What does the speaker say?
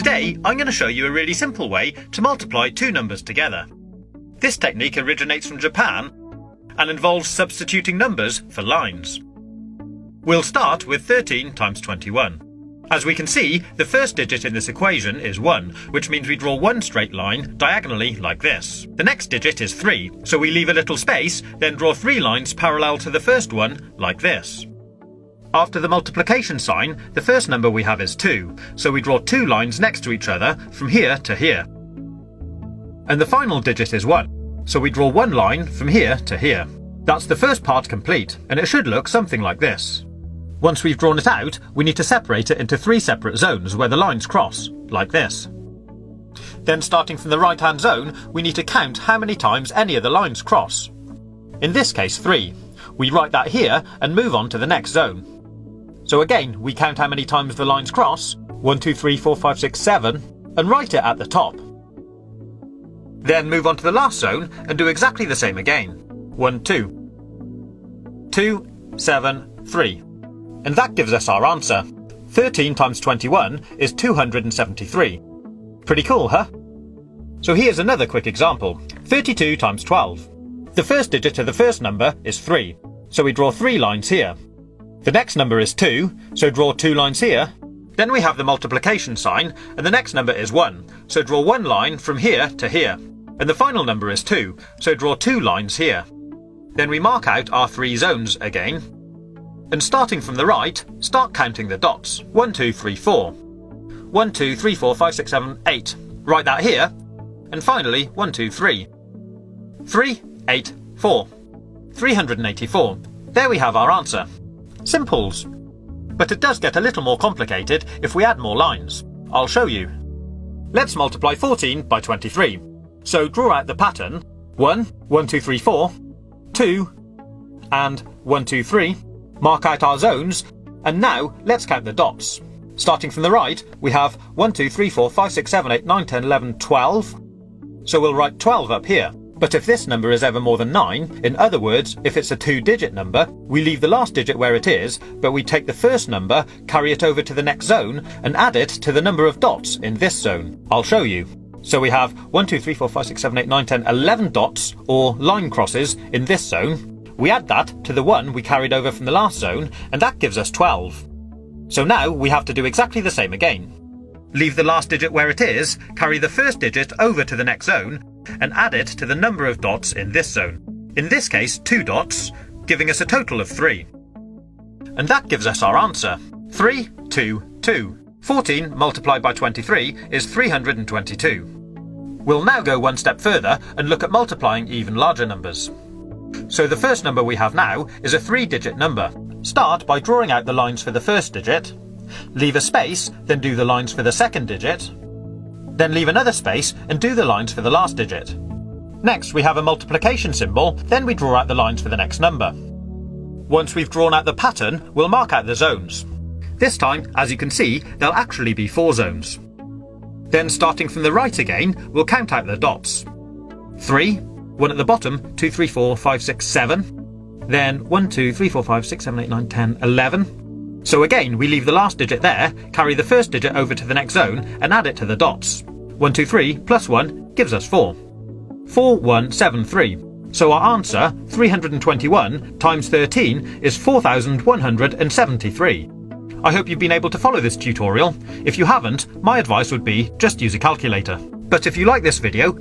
Today, I'm going to show you a really simple way to multiply two numbers together. This technique originates from Japan and involves substituting numbers for lines. We'll start with 13 times 21. As we can see, the first digit in this equation is 1, which means we draw one straight line diagonally like this. The next digit is 3, so we leave a little space, then draw 3 lines parallel to the first one like this. After the multiplication sign, the first number we have is 2, so we draw 2 lines next to each other from here to here. And the final digit is 1, so we draw 1 line from here to here. That's the first part complete, and it should look something like this. Once we've drawn it out, we need to separate it into 3 separate zones where the lines cross, like this. Then starting from the right-hand zone, we need to count how many times any of the lines cross. In this case 3. We write that here and move on to the next zone. So again, we count how many times the lines cross, 1, 2, 3, 4, 5, 6, 7, and write it at the top. Then move on to the last zone and do exactly the same again. 1, 2. 2, 7, 3. And that gives us our answer. 13 times 21 is 273. Pretty cool, huh? So here's another quick example. 32 times 12. The first digit of the first number is 3, so we draw 3 lines here. The next number is 2, so draw 2 lines here. Then we have the multiplication sign, and the next number is 1, so draw 1 line from here to here. And the final number is 2, so draw 2 lines here. Then we mark out our 3 zones again. And starting from the right, start counting the dots. 1, 2, 3, 4. 1, 2, 3, 4, 5, 6, 7, 8. Write that here. And finally, 1, 2, 3. 3, 8, 4. 384. There we have our answer. Simples. But it does get a little more complicated if we add more lines. I'll show you. Let's multiply 14 by 23. So draw out the pattern. 1, 1, 2, 3, 4. 2, and 1, 2, 3. Mark out our zones, and now let's count the dots. Starting from the right, we have 1, 2, 3, 4, 5, 6, 7, 8, 9, 10, 11, 12. So we'll write 12 up here. But if this number is ever more than 9, in other words, if it's a 2-digit number, we leave the last digit where it is, but we take the first number, carry it over to the next zone, and add it to the number of dots in this zone. I'll show you. So we have 1, 2, 3, 4, 5, 6, 7, 8, 9, 10, 11 dots, or line crosses, in this zone. We add that to the one we carried over from the last zone, and that gives us 12. So now we have to do exactly the same again. Leave the last digit where it is, carry the first digit over to the next zone, and add it to the number of dots in this zone. In this case, 2 dots, giving us a total of 3. And that gives us our answer. 3, 2, 2. 14 multiplied by 23 is 322. We'll now go one step further and look at multiplying even larger numbers. So the first number we have now is a 3-digit number. Start by drawing out the lines for the first digit, leave a space, then do the lines for the second digit, then leave another space and do the lines for the last digit. Next we have a multiplication symbol, then we draw out the lines for the next number. Once we've drawn out the pattern, we'll mark out the zones. This time, as you can see, there'll actually be 4 zones. Then starting from the right again, we'll count out the dots. 3, 1 at the bottom, 2, 3, 4, 5, 6, 7. Then 1, 2, 3, 4, 5, 6, 7, 8, 9, 10, 11. So again, we leave the last digit there, carry the first digit over to the next zone, and add it to the dots. 1, 2, 3 plus 1 gives us 4. 4, 1, 7, 3. So our answer, 321 times 13, is 4,173. I hope you've been able to follow this tutorial. If you haven't, my advice would be just use a calculator. But if you like this video,